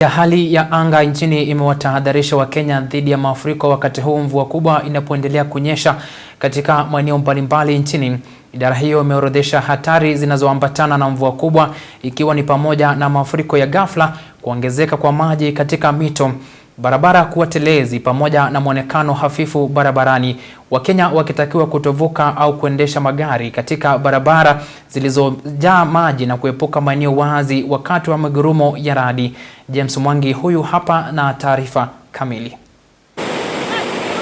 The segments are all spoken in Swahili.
Ya hali ya anga nchini imewatahadharisha Wakenya dhidi ya mafuriko wakati huu mvua kubwa inapoendelea kunyesha katika maeneo mbalimbali nchini. Idara hiyo imeorodhesha hatari zinazoambatana na mvua kubwa, ikiwa ni pamoja na mafuriko ya ghafla, kuongezeka kwa maji katika mito, barabara kuwa telezi pamoja na mwonekano hafifu barabarani. Wakenya wakitakiwa kutovuka au kuendesha magari katika barabara zilizojaa maji na kuepuka maeneo wazi wakati wa migurumo ya radi. James Mwangi huyu hapa na taarifa kamili.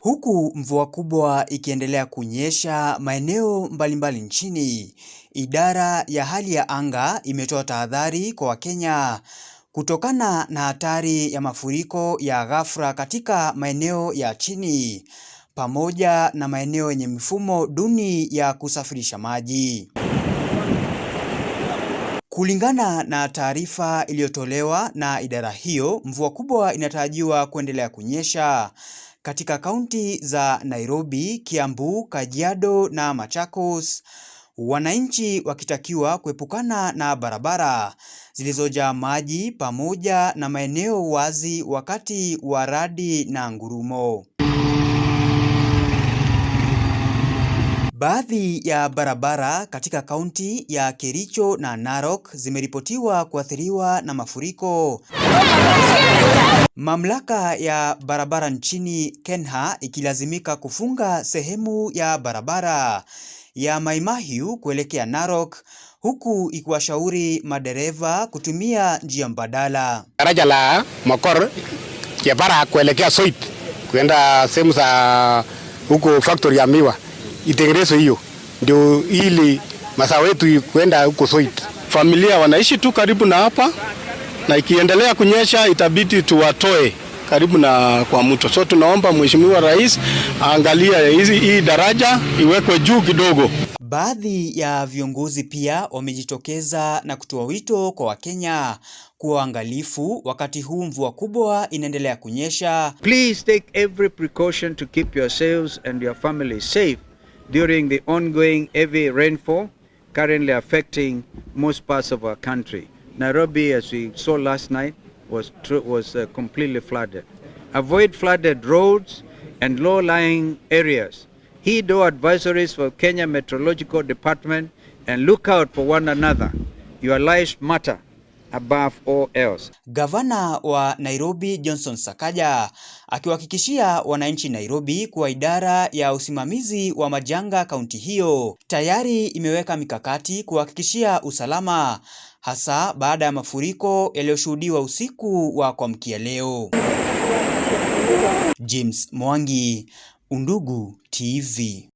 Huku mvua kubwa ikiendelea kunyesha maeneo mbalimbali nchini, idara ya hali ya anga imetoa tahadhari kwa Wakenya kutokana na hatari ya mafuriko ya ghafla katika maeneo ya chini pamoja na maeneo yenye mifumo duni ya kusafirisha maji. Kulingana na taarifa iliyotolewa na idara hiyo, mvua kubwa inatarajiwa kuendelea kunyesha katika kaunti za Nairobi, Kiambu, Kajiado na Machakos, wananchi wakitakiwa kuepukana na barabara zilizojaa maji pamoja na maeneo wazi wakati wa radi na ngurumo. Baadhi ya barabara katika kaunti ya Kericho na Narok zimeripotiwa kuathiriwa na mafuriko. Mamlaka ya barabara nchini Kenya ikilazimika kufunga sehemu ya barabara ya Mai Mahiu kuelekea Narok, huku ikiwashauri madereva kutumia njia mbadala. Daraja la Makor Kibara kuelekea Soit kwenda sehemu za huko factory ya miwa itengenezwe hiyo, ndio ili masaa wetu kwenda huko Soit. Familia wanaishi tu karibu na hapa, na ikiendelea kunyesha itabidi tuwatoe karibu na kwa mto. So tunaomba Mheshimiwa Rais aangalia hii daraja iwekwe juu kidogo. Baadhi ya viongozi pia wamejitokeza na kutoa wito kwa Wakenya kuwa waangalifu wakati huu mvua kubwa inaendelea kunyesha. Please take every precaution to keep yourselves and your families safe during the ongoing heavy rainfall currently affecting most parts of our country. Nairobi, as we saw last night, was completely flooded. Avoid flooded roads and low-lying areas. Heed all advisories for Kenya Meteorological Department and look out for one another. Your lives matter above all else. Gavana wa Nairobi Johnson Sakaja akiwahakikishia wananchi Nairobi kuwa idara ya usimamizi wa majanga kaunti hiyo tayari imeweka mikakati kuhakikishia usalama, hasa baada ya mafuriko yaliyoshuhudiwa usiku wa kuamkia leo. James Mwangi, Undugu TV.